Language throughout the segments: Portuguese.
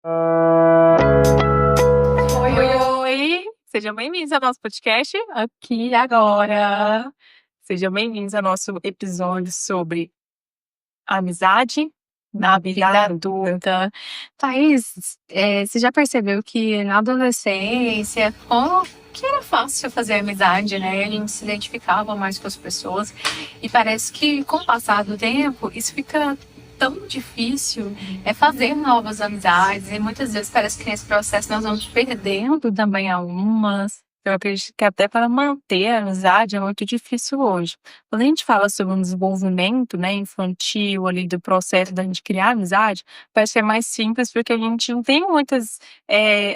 Oi, oi! Sejam bem-vindos ao nosso podcast Aqui e Agora. Sejam bem-vindos ao nosso episódio sobre amizade na vida adulta. Thaís, você já percebeu que na adolescência, como que era fácil fazer amizade, né? A gente se identificava mais com as pessoas e parece que com o passar do tempo isso fica tão difícil fazer novas amizades e muitas vezes parece que nesse processo nós vamos perdendo também algumas. Eu acredito que até para manter a amizade é muito difícil hoje. Quando a gente fala sobre um desenvolvimento, né, infantil ali do processo da gente criar amizade, parece ser mais simples porque a gente não tem muitos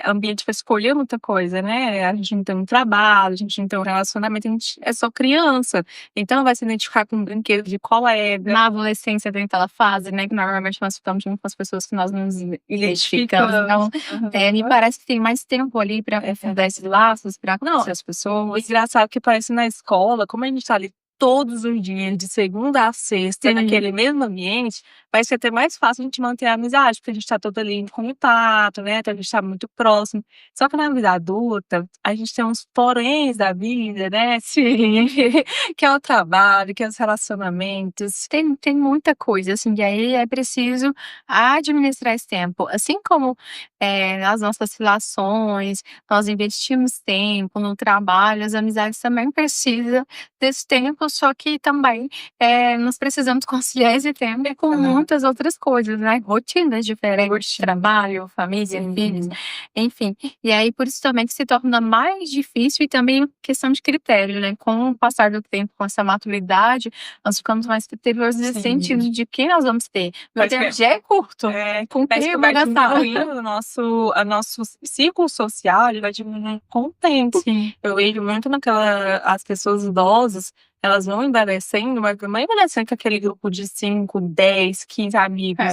ambientes para escolher muita coisa, né? A gente não tem um trabalho, a gente não tem um relacionamento, a gente é só criança. Então vai se identificar com um brinquedo de colega. Na adolescência tem aquela fase, né, que normalmente nós ficamos junto com as pessoas que nós nos identificamos. Então, me parece que tem mais tempo ali para fundar esses laços, para conhecer as O pessoas. engraçado que parece na escola, como a gente tá ali todos os dias, de segunda a sexta, Sim. naquele mesmo ambiente, vai ser até mais fácil a gente manter a amizade, porque a gente tá todo ali em contato, né? Então a gente tá muito próximo. Só que na vida adulta, a gente tem uns poréns da vida, né? Sim. Que é o trabalho, que é os relacionamentos. Tem muita coisa, assim, e aí é preciso administrar esse tempo. Assim como nas nossas relações, nós investimos tempo no trabalho, as amizades também precisam desse tempo, só que também nós precisamos conciliar esse tempo com muitas outras coisas, né? Rotinas diferentes, trabalho, família, filhos, enfim. E aí, por isso também que se torna mais difícil e também questão de critério, né? Com o passar do tempo, com essa maturidade, nós ficamos mais criteriosos nesse sentido de quem nós vamos ter. Meu tempo já é curto. Com Parece quem que eu vou vai gastar? diminuindo o nosso ciclo social, ele vai diminuindo com o tempo. Sim. Eu vejo muito as pessoas idosas, elas vão envelhecendo, mas não envelhecendo com aquele grupo de 5, 10, 15 amigos.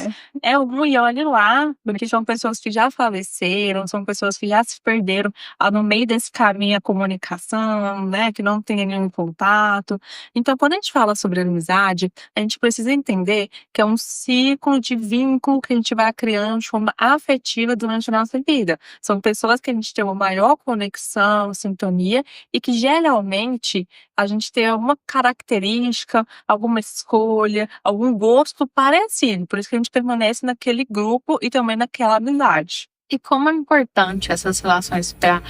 É um e olhe lá, porque são pessoas que já faleceram, são pessoas que já se perderam no meio desse caminho a comunicação, né, que não tem nenhum contato. Então, quando a gente fala sobre amizade, a gente precisa entender que é um ciclo de vínculo que a gente vai criando de forma afetiva durante a nossa vida. São pessoas que a gente tem uma maior conexão, sintonia, e que geralmente a gente tem alguma característica, alguma escolha, algum gosto parecido. Por isso que a gente permanece naquele grupo e também naquela amizade. E como é importante essas relações para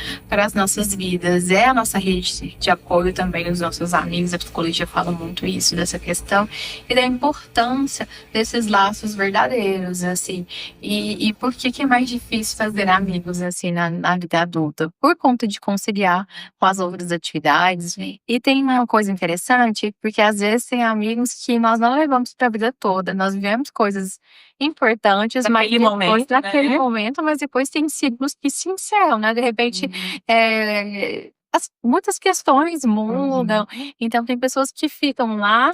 as nossas vidas, é a nossa rede de apoio também, os nossos amigos, a psicologia fala muito isso, dessa questão, e da importância desses laços verdadeiros, assim. E por que é mais difícil fazer amigos, assim, na vida adulta? Por conta de conciliar com as outras atividades. E tem uma coisa interessante, porque às vezes tem amigos que nós não levamos para a vida toda, nós vivemos coisas importantes, mas depois naquele momento, mas depois tem ciclos que se encerram, né? De repente, muitas questões mudam. Então, tem pessoas que ficam lá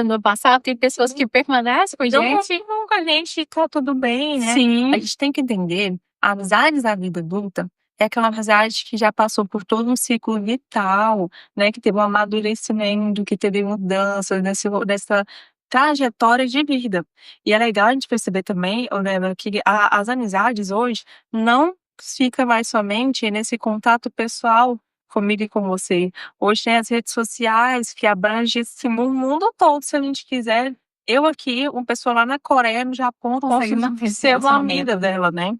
no passado, tem pessoas que permanecem com a Então, gente. continuam com a gente, tá tudo bem, né? Sim. A gente tem que entender, amizades da vida adulta é aquela amizade que já passou por todo um ciclo vital, né? Que teve um amadurecimento, que teve mudanças dessa trajetória de vida. E é legal a gente perceber também, né, que as amizades hoje não fica mais somente nesse contato pessoal comigo e com você. Hoje tem as redes sociais que abrangem esse mundo todo, se a gente quiser. Eu aqui, uma pessoa lá na Coreia, no Japão, Consegue posso manter ser uma relacionamento. amiga dela, né?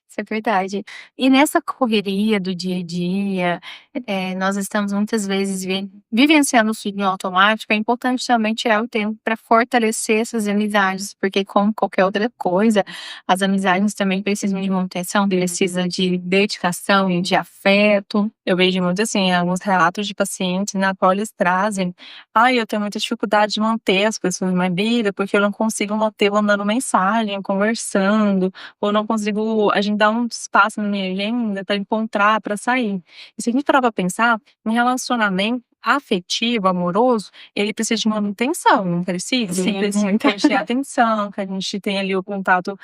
Isso é verdade. E nessa correria do dia a dia, nós estamos muitas vezes vivenciando o ciclo automático. É importante também tirar o tempo para fortalecer essas amizades, porque como qualquer outra coisa, as amizades também precisam de manutenção, precisam de dedicação e de afeto. Eu vejo muito assim, alguns relatos de pacientes na qual eles trazem, eu tenho muita dificuldade de manter as pessoas na minha vida, porque eu não consigo manter mandando mensagem, conversando, ou não consigo agendar um espaço na minha agenda para encontrar, para sair. E se a gente parar pra pensar, um relacionamento afetivo, amoroso, ele precisa de manutenção, não precisa? Sim, Ele precisa que a gente tenha atenção, que a gente tenha ali o contato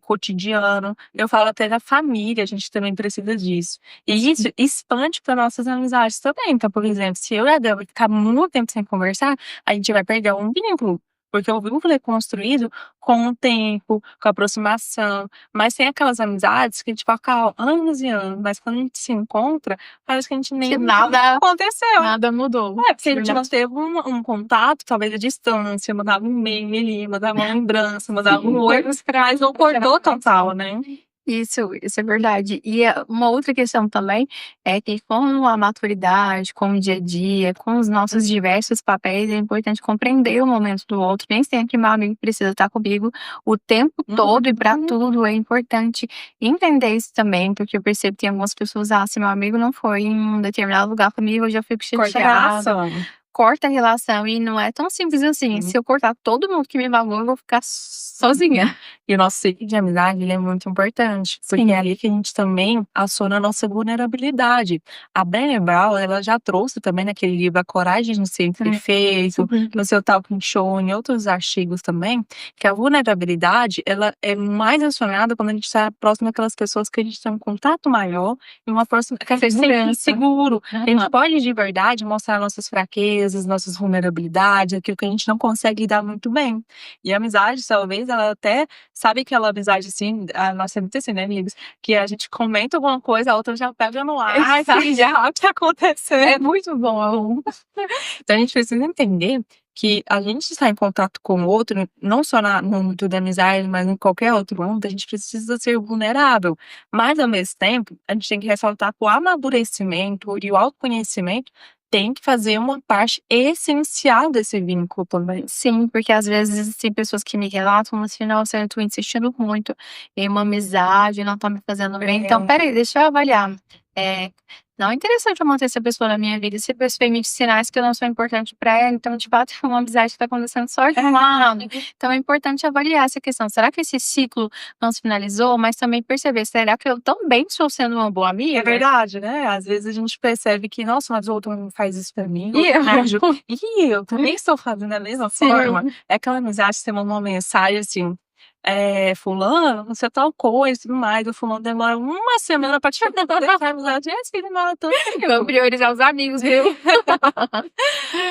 cotidiano. Eu falo até da família, a gente também precisa disso. E isso expande para nossas amizades também. Então, por exemplo, se eu e a Débora ficar muito tempo sem conversar, a gente vai perder um vínculo. Porque o vínculo é construído com o tempo, com a aproximação, mas tem aquelas amizades que a gente fica anos e anos, mas quando a gente se encontra, parece que a gente nem Que nada aconteceu. nada mudou. Porque a gente manteve um contato, talvez à distância, mandava um meme ali, mandava uma lembrança, mandava um oi, mas não cortou total, né? Isso é verdade. E uma outra questão também é que com a maturidade, com o dia a dia, com os nossos diversos papéis, é importante compreender o momento do outro. Nem sempre meu amigo precisa estar comigo o tempo todo e para tudo. É importante entender isso também, porque eu percebo que tem algumas pessoas, se meu amigo não foi em um determinado lugar comigo, eu já fico chateada. Corta a relação e não é tão simples assim. Se eu cortar todo mundo que me magoou, eu vou ficar sozinha. E o nosso ciclo de amizade, ele é muito importante, porque é ali que a gente também aciona a nossa vulnerabilidade. A Brené Brown, ela já trouxe também naquele livro A Coragem de Ser Imperfeito, no seu Talking Show, em outros artigos também, que a vulnerabilidade, ela é mais acionada quando a gente está próximo daquelas pessoas que a gente tem um contato maior e uma próxima, que a gente se sente seguro. A gente pode de verdade mostrar nossas fraquezas, nossas vulnerabilidades, aquilo que a gente não consegue lidar muito bem. E a amizade, talvez, ela até sabe aquela amizade assim, a nossa é muito assim, né, amigos? Que a gente comenta alguma coisa, a outra já pega no ar, já o que aconteceu. É muito bom. Então a gente precisa entender que a gente está em contato com o outro, não só no âmbito da amizade, mas em qualquer outro âmbito, a gente precisa ser vulnerável. Mas, ao mesmo tempo, a gente tem que ressaltar que o amadurecimento e o autoconhecimento tem que fazer uma parte essencial desse vínculo também. Sim, porque às vezes tem pessoas que me relatam assim, nossa, eu tô insistindo muito em uma amizade, não tá me fazendo bem. Então, peraí, deixa eu avaliar. Não é interessante eu manter essa pessoa na minha vida se a pessoa emite sinais que eu não sou importante pra ela. Então, de fato, é uma amizade que tá acontecendo só de um lado. Então, é importante avaliar essa questão. Será que esse ciclo não se finalizou? Mas também perceber, será que eu também estou sendo uma boa amiga? É verdade, né? Às vezes a gente percebe que, nossa, mas o outro não faz isso pra mim. E eu também estou fazendo da mesma forma. É aquela amizade que você manda uma mensagem assim, fulano, você tal coisa e tudo mais. O fulano demora uma semana pra te responder. A amizade é assim, demora tanto tempo. Vamos priorizar os amigos, viu?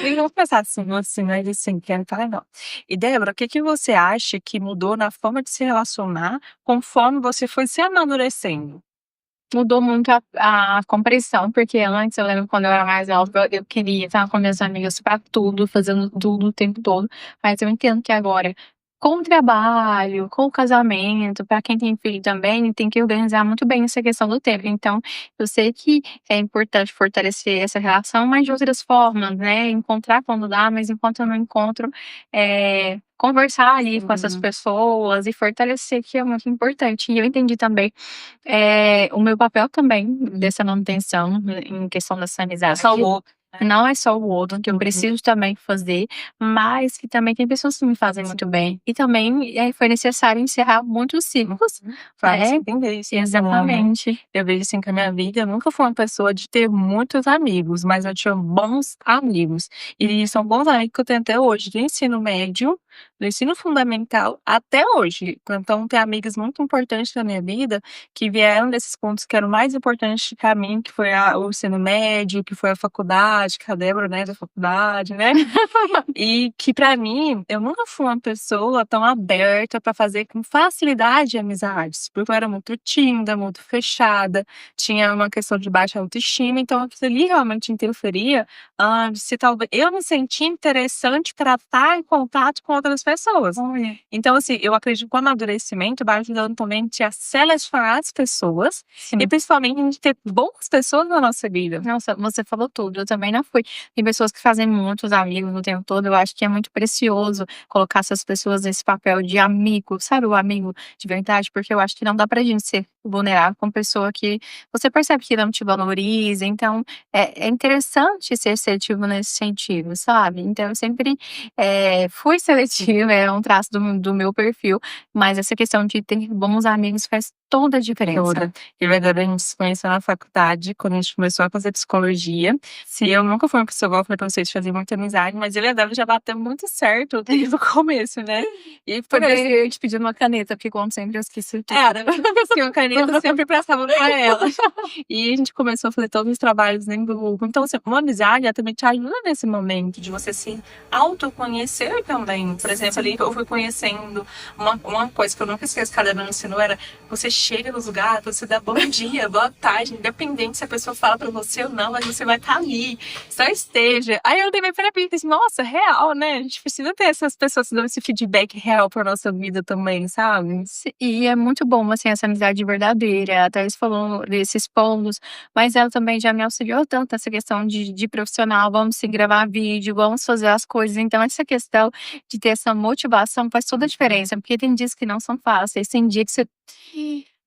E vamos pensar assim, né? Assim, quero falar, não. E Débora, o que você acha que mudou na forma de se relacionar conforme você foi se amadurecendo? Mudou muito a compreensão, porque antes eu lembro quando eu era mais nova, eu queria estar com minhas amigas pra tudo, fazendo tudo o tempo todo. Mas eu entendo que agora, com o trabalho, com o casamento, pra quem tem filho também, tem que organizar muito bem essa questão do tempo. Então, eu sei que é importante fortalecer essa relação, mas de outras formas, né? Encontrar quando dá, mas enquanto eu não encontro, conversar ali com essas pessoas e fortalecer, que é muito importante. E eu entendi também o meu papel também dessa manutenção em questão dessa amizade. Não é só o outro que eu preciso também fazer, mas que também tem pessoas que me fazem muito bem. E também foi necessário encerrar muitos ciclos. Entender isso. Exatamente. Eu vejo assim que a minha vida, eu nunca fui uma pessoa de ter muitos amigos, mas eu tinha bons amigos. E são bons amigos que eu tenho até hoje, do ensino médio, do ensino fundamental até hoje. Então, tem amigas muito importantes na minha vida que vieram desses pontos que eram mais importantes para mim, que foi o ensino médio, que foi a faculdade, que a Débora, né, da faculdade, né? E que para mim, eu nunca fui uma pessoa tão aberta para fazer com facilidade amizades, porque eu era muito tímida, muito fechada, tinha uma questão de baixa autoestima, então aquilo ali realmente interferia se talvez eu me sentia interessante para estar em contato com outras pessoas. Então, assim, eu acredito que o amadurecimento vai ajudando também a selecionar as pessoas e principalmente a gente ter boas pessoas na nossa vida. Nossa, você falou tudo. Eu também não fui. Tem pessoas que fazem muitos amigos o tempo todo. Eu acho que é muito precioso colocar essas pessoas nesse papel de amigo, sabe? O amigo de verdade, porque eu acho que não dá pra gente ser vulnerável com pessoa que você percebe que não te valoriza. Então, é interessante ser seletivo nesse sentido, sabe? Então, eu sempre fui seletiva, é um traço do meu perfil, mas essa questão de ter bons amigos faz toda a diferença. E verdade, a gente se conheceu na faculdade, quando a gente começou a fazer psicologia. E eu nunca fui uma pessoa, igual eu falei pra vocês, de fazer muita amizade, mas ele e a Débora já bateu muito certo desde o começo, né? E foi eu te pedi uma caneta, porque como sempre eu esqueci tudo. Uma caneta eu sempre prestava pra ela. E a gente começou a fazer todos os trabalhos em grupo. Então, assim, uma amizade, ela também te ajuda nesse momento de você se autoconhecer também. Por exemplo, exemplo, ali eu fui conhecendo uma coisa que eu nunca esqueço que a Débora me ensinou, era você chega nos lugares, você dá bom dia, boa tarde, independente se a pessoa fala pra você ou não, mas você vai estar ali, só esteja. Aí eu levei pra mim e disse, nossa, real, né? A gente precisa ter essas pessoas dando esse feedback real pra nossa vida também, sabe? E é muito bom, assim, essa amizade verdadeira. A Thaís falou desses pontos, mas ela também já me auxiliou tanto nessa questão de profissional, vamos se gravar vídeo, vamos fazer as coisas. Então, essa questão de ter essa motivação faz toda a diferença, porque tem dias que não são fáceis, tem dia que você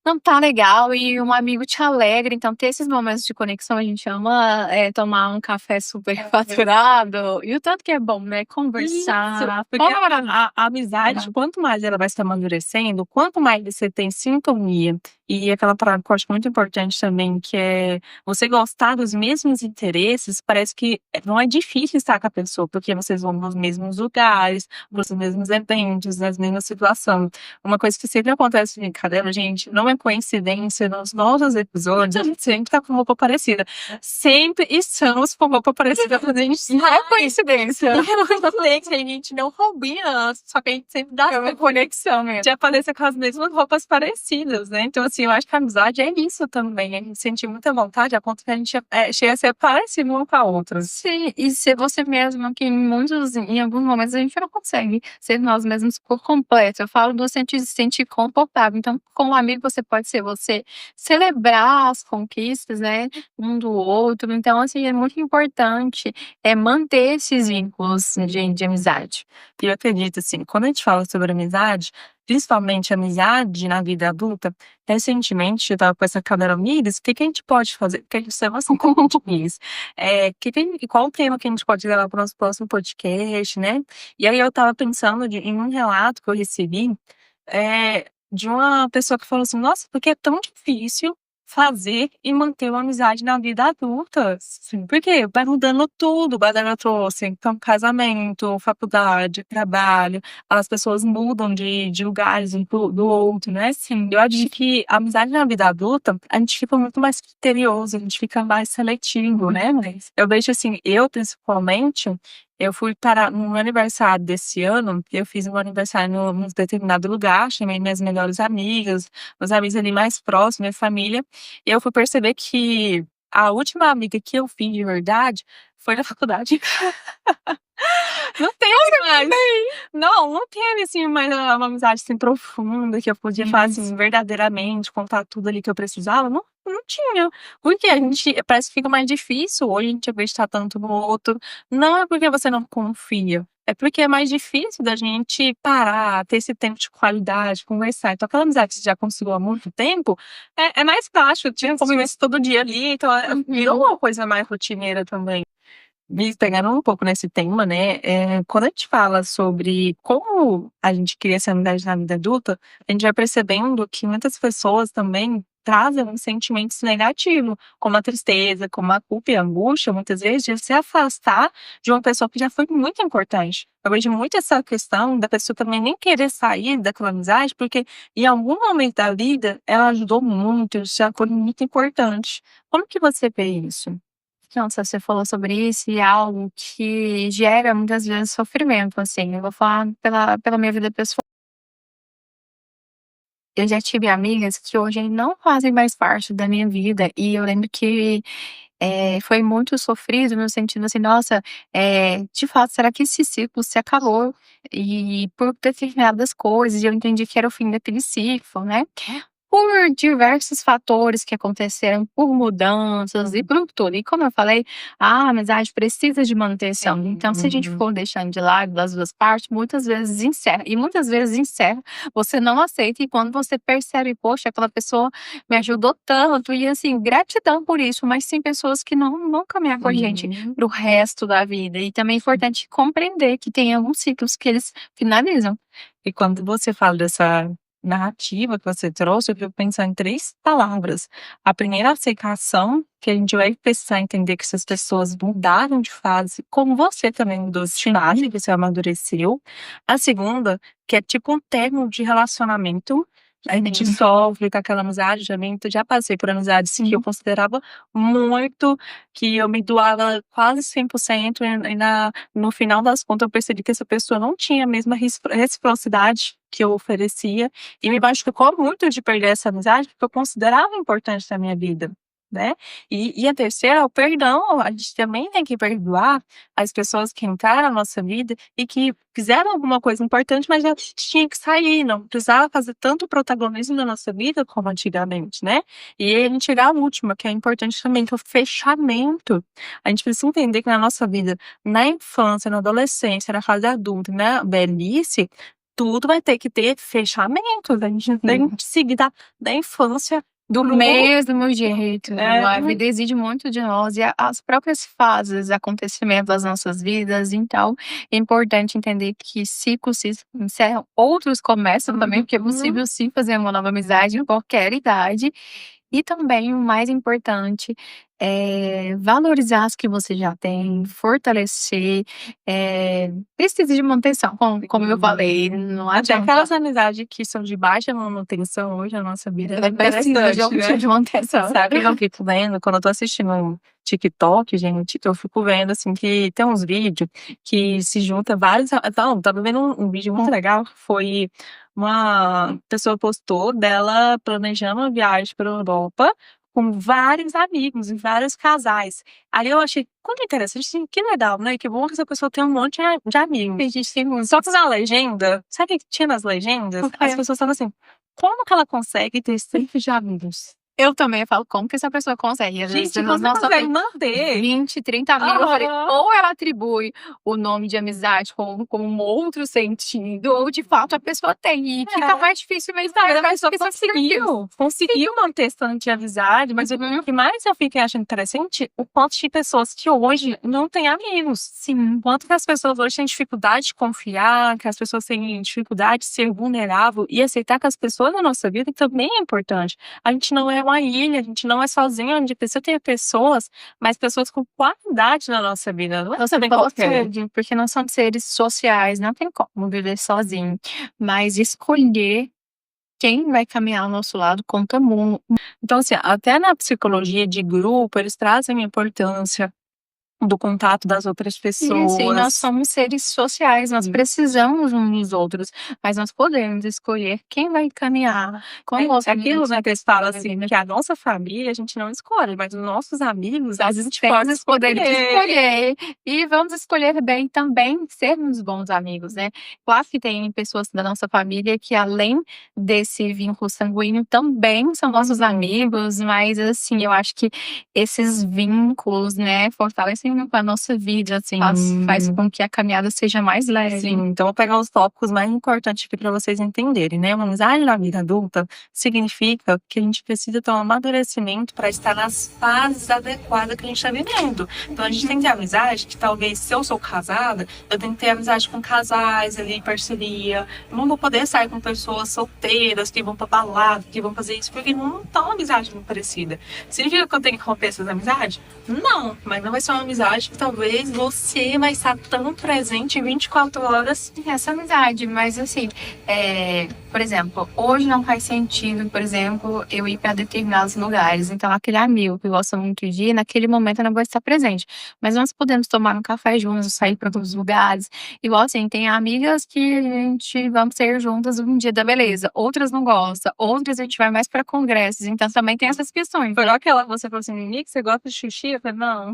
não tá legal e um amigo te alegra. Então, ter esses momentos de conexão, a gente ama tomar um café super faturado. E o tanto que é bom, né? Conversar. Isso, porque a amizade, quanto mais ela vai se amadurecendo, quanto mais você tem sintonia. E aquela palavra que eu acho muito importante também, que é você gostar dos mesmos interesses, parece que não é difícil estar com a pessoa, porque vocês vão nos mesmos lugares, nos mesmos eventos, nas mesmas situações. Uma coisa que sempre acontece em Cadela, gente, não é coincidência, nos nossos episódios, a gente sempre tá com roupa parecida. Sempre estamos com roupa parecida, mas a gente Não é coincidência. eu falei que a gente não combina, só que a gente sempre dá É uma conexão mesmo. de aparecer com as mesmas roupas parecidas, né? Então, assim, eu acho que a amizade é isso também. A gente sentir muita vontade, a ponto que a gente chega a ser parecido uma com a outra. Sim, e ser você mesmo, que em alguns momentos a gente não consegue ser nós mesmos por completo. Eu falo do sentir se sentir confortável. Então, com um amigo você pode ser você, celebrar as conquistas, né, um do outro. Então, assim, é muito importante manter esses vínculos de amizade. E eu acredito, assim, quando a gente fala sobre amizade, principalmente amizade na vida adulta, recentemente eu estava com essa cadeira Mires, o que que a gente pode fazer? Porque a gente chama assim como Mires. Qual o tema que a gente pode levar para o nosso próximo podcast, né? E aí eu estava pensando em um relato que eu recebi de uma pessoa que falou assim, nossa, porque é tão difícil fazer e manter uma amizade na vida adulta. Sim, porque vai mudando tudo, vai dando trouxe, então casamento, faculdade, trabalho, as pessoas mudam de lugares um do outro, né? Sim, eu acho que a amizade na vida adulta, a gente fica muito mais criterioso, a gente fica mais seletivo, né? Mas eu vejo assim, eu principalmente, eu fui para no meu aniversário desse ano, eu fiz um aniversário num determinado lugar, chamei minhas melhores amigas, meus amigos ali mais próximos, minha família, e eu fui perceber que a última amiga que eu fiz de verdade foi na faculdade. Não teve mais. Não teve, assim, mais uma amizade assim profunda que eu podia falar assim, verdadeiramente, contar tudo ali que eu precisava. Não tinha. Porque a gente parece que fica mais difícil hoje a gente acreditar tanto no outro. Não é porque você não confia. É porque é mais difícil da gente parar, ter esse tempo de qualidade, conversar. Então, aquela amizade que você já conseguiu há muito tempo, é mais fácil. Tinha convivência todo dia ali, então virou uma coisa mais rotineira também. Me pegando um pouco nesse tema, né? Quando a gente fala sobre como a gente cria essa amizade na vida adulta, a gente vai percebendo que muitas pessoas também trazem uns sentimentos negativos, como a tristeza, como a culpa e a angústia, muitas vezes, de se afastar de uma pessoa que já foi muito importante. Eu vejo muito essa questão da pessoa também nem querer sair daquela amizade, porque em algum momento da vida ela ajudou muito, já foi muito importante. Como que você vê isso? Nossa, você falou sobre isso e é algo que gera muitas vezes sofrimento, assim. Eu vou falar pela minha vida pessoal. Eu já tive amigas que hoje não fazem mais parte da minha vida e eu lembro que foi muito sofrido no sentido assim, nossa, de fato, será que esse ciclo se acabou? E por determinadas coisas, eu entendi que era o fim daquele ciclo, né? Por diversos fatores que aconteceram, por mudanças e por tudo. E como eu falei, a amizade precisa de manutenção. Então, se a gente for deixando de lado das duas partes, muitas vezes encerra. E muitas vezes encerra, você não aceita. E quando você percebe, poxa, aquela pessoa me ajudou tanto. E assim, gratidão por isso. Mas tem pessoas que não caminham com a gente pro resto da vida. E também é importante compreender que tem alguns ciclos que eles finalizam. E quando você fala dessa narrativa que você trouxe, eu fico pensando em 3 palavras. A primeira, a aceitação, que a gente vai precisar entender que essas pessoas mudaram de fase, como você também mudou de fase, você amadureceu. A segunda, que é tipo um término de relacionamento, A gente sofre com aquela amizade, já passei por amizades que eu considerava muito, que eu me doava quase 100% no final das contas eu percebi que essa pessoa não tinha a mesma reciprocidade que eu oferecia, e me machucou muito de perder essa amizade, porque eu considerava importante na minha vida, né. E a terceira é o perdão, a gente também tem que perdoar as pessoas que entraram na nossa vida e que fizeram alguma coisa importante, mas já tinha que sair, não precisava fazer tanto protagonismo na nossa vida como antigamente, né. E aí a gente chegar à última, que é importante também, que é o fechamento. A gente precisa entender que na nossa vida, na infância, na adolescência, na fase adulta e na velhice, tudo vai ter que ter fechamento, a gente não tem que seguir da infância do mesmo jeito. A É. vida exige muito de nós e as próprias fases, acontecimentos das nossas vidas, então é importante entender que ciclos se encerram, outros começam também, porque é possível sim fazer uma nova amizade em qualquer idade. E também o mais importante é valorizar as que você já tem, fortalecer, precisa de manutenção, como eu falei, não Até adianta. aquelas amizades que são de baixa manutenção hoje na nossa vida Precisa de algum tipo de manutenção. Sabe o que eu fico vendo? Quando eu tô assistindo um TikTok, gente, eu fico vendo, assim, que tem uns vídeos que se junta vários tava vendo um vídeo muito legal, foi uma pessoa postou dela planejando uma viagem pra Europa com vários amigos e vários casais. Aí eu achei muito interessante, assim, que legal, né, que bom que essa pessoa tem um monte de amigos. A gente tem muito. Só que na legenda, sabe o que tinha nas legendas? As pessoas estavam assim: "Como que ela consegue ter sempre de amigos?" Eu também falo, como que essa pessoa consegue? Às vezes, Gente, como você consegue manter? 20, 30 amigos. Eu falei, ou ela atribui o nome de amizade como um outro sentido, ou de fato a pessoa tem. E fica mais difícil mesmo. A pessoa conseguiu manter esse tanto de amizade, mas o que mais eu fiquei achando interessante, o quanto de pessoas que hoje não têm amigos. Sim. O quanto que as pessoas hoje têm dificuldade de confiar, que as pessoas têm dificuldade de ser vulnerável e aceitar que as pessoas na nossa vida também é importante. A gente não é uma ilha, a gente não é sozinho, a gente precisa ter pessoas, mas pessoas com qualidade na nossa vida, não é Você também qualquer. porque nós somos seres sociais, não tem como viver sozinho. Mas escolher quem vai caminhar ao nosso lado conta muito. Então, assim, até na psicologia de grupo, eles trazem a importância do contato das outras pessoas. Sim, nós somos seres sociais, nós precisamos uns dos outros, mas nós podemos escolher quem vai caminhar conosco. É aquilo, né, que eles falam assim, que a nossa família a gente não escolhe, mas os nossos amigos, às vezes a gente pode escolher. E vamos escolher bem também sermos bons amigos, né? Claro que tem pessoas da nossa família que, além desse vínculo sanguíneo, também são nossos amigos, mas assim, eu acho que esses vínculos, né, fortalecem com a nossa vida, assim, faz com que a caminhada seja mais leve. Sim, então vou pegar os tópicos mais importantes aqui para vocês entenderem, né? Uma amizade na vida adulta significa que a gente precisa ter um amadurecimento para estar nas fases adequadas que a gente está vivendo. Então a gente tem que ter amizade que talvez, se eu sou casada, eu tenho que ter amizade com casais ali, parceria. Eu não vou poder sair com pessoas solteiras que vão pra balada, que vão fazer isso, porque não tá uma amizade muito parecida. Significa que eu tenho que romper essas amizades? Não, mas não vai ser uma amizade que talvez você vai estar tão presente 24 horas nessa amizade, mas assim, por exemplo, hoje não faz sentido, por exemplo, eu ir para determinados lugares, então aquele amigo que gosta muito de ir, naquele momento eu não vou estar presente, mas nós podemos tomar um café juntos, sair para outros lugares, igual assim, tem amigas que a gente vamos sair juntas um dia da beleza, outras não gostam, outras a gente vai mais para congressos, então também tem essas questões. Foi aquela que você falou assim, Nick, você gosta de sushi? Eu falei, não.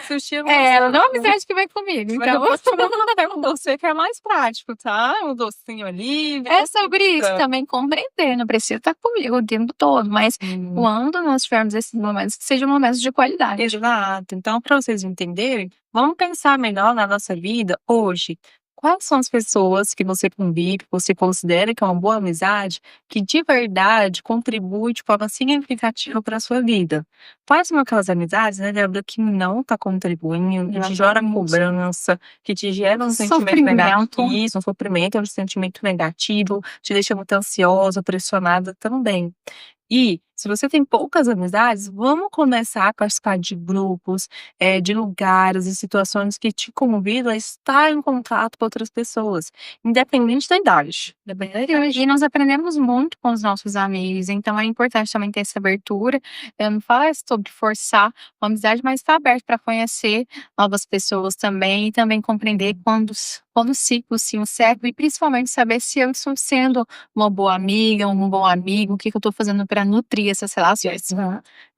Sushi ela não é uma amizade que vem comigo, então eu posso tomar um café com você que é mais prático, tá? Um docinho ali. É sobre isso também, compreender, não precisa estar comigo o tempo todo, mas quando nós tivermos esses momentos, que sejam momentos de qualidade. Exato. Então, para vocês entenderem, vamos pensar melhor na nossa vida hoje. Quais são as pessoas que você convive, que você considera que é uma boa amizade, que de verdade contribui de forma significativa para a sua vida? Quais são aquelas amizades, né, Débora, que não está contribuindo, que te gera cobrança, que te gera um sentimento negativo, um sofrimento, um sentimento negativo, te deixa muito ansiosa, pressionada também. E Se você tem poucas amizades, vamos começar a participar de grupos, de lugares e situações que te convidam a estar em contato com outras pessoas, independente da idade. E nós aprendemos muito com os nossos amigos, então é importante também ter essa abertura. Eu não falo sobre forçar uma amizade, mas estar aberto para conhecer novas pessoas também, e também compreender quando os ciclos se encerram, e principalmente saber se eu estou sendo uma boa amiga, um bom amigo, o que eu estou fazendo para nutrir essas relações.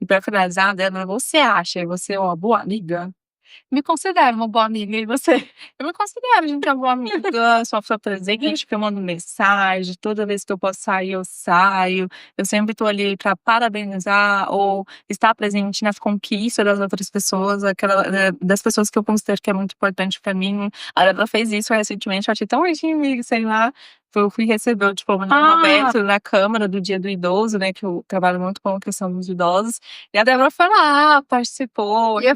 E para finalizar, Débora, você é uma boa amiga? Me considero uma boa amiga, e você? Eu me considero, gente, uma boa amiga, sou uma pessoa presente, que eu mando mensagem, toda vez que eu posso sair, eu saio. Eu sempre tô ali para parabenizar ou estar presente nas conquistas das outras pessoas, das pessoas que eu considero que é muito importante para mim. A Débora fez isso recentemente, eu achei tão bonitinho, sei lá. Eu fui receber o diploma no momento na Câmara do Dia do Idoso, né, que eu trabalho muito com a questão dos idosos. E a Débora foi lá, participou. E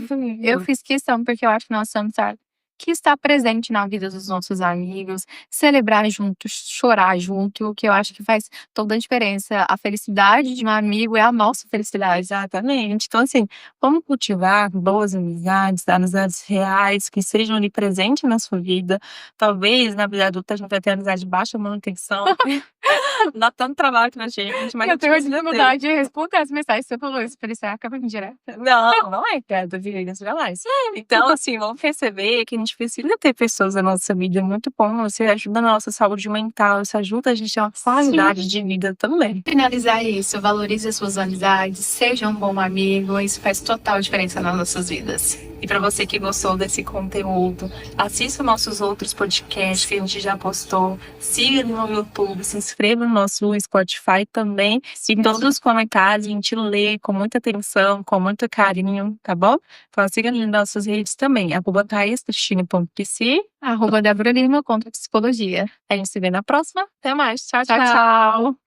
eu fiz questão, porque eu acho que nós somos, sabe, que estar presente na vida dos nossos amigos, celebrar juntos, chorar junto, que eu acho que faz toda a diferença. A felicidade de um amigo é a nossa felicidade. Exatamente. Então, assim, vamos cultivar boas amizades reais, que sejam ali presentes na sua vida. Talvez na vida adulta a gente vai ter amizade de baixa manutenção. Dá tanto trabalho pra gente, mas Eu tenho dificuldade de responder as mensagens. Você falou isso, falei, será que eu vim direto? Não é perto, viu? Jamais. Então, assim, vamos perceber que a gente precisa ter pessoas na nossa vida, é muito bom. Você ajuda na nossa saúde mental, isso ajuda a gente a uma qualidade de vida também. Finalizar isso, valorize as suas amizades, seja um bom amigo, isso faz total diferença nas nossas vidas. E para você que gostou desse conteúdo, assista nossos outros podcasts que a gente já postou, siga no YouTube, se inscreva no nosso Spotify também. E todos os comentários a gente lê com muita atenção, com muito carinho, tá bom? Então siga nas nossas redes também, @caiscristine.pc, @Débora Lima, contra psicologia. A gente se vê na próxima. Até mais. Tchau, Tchau, tchau. tchau.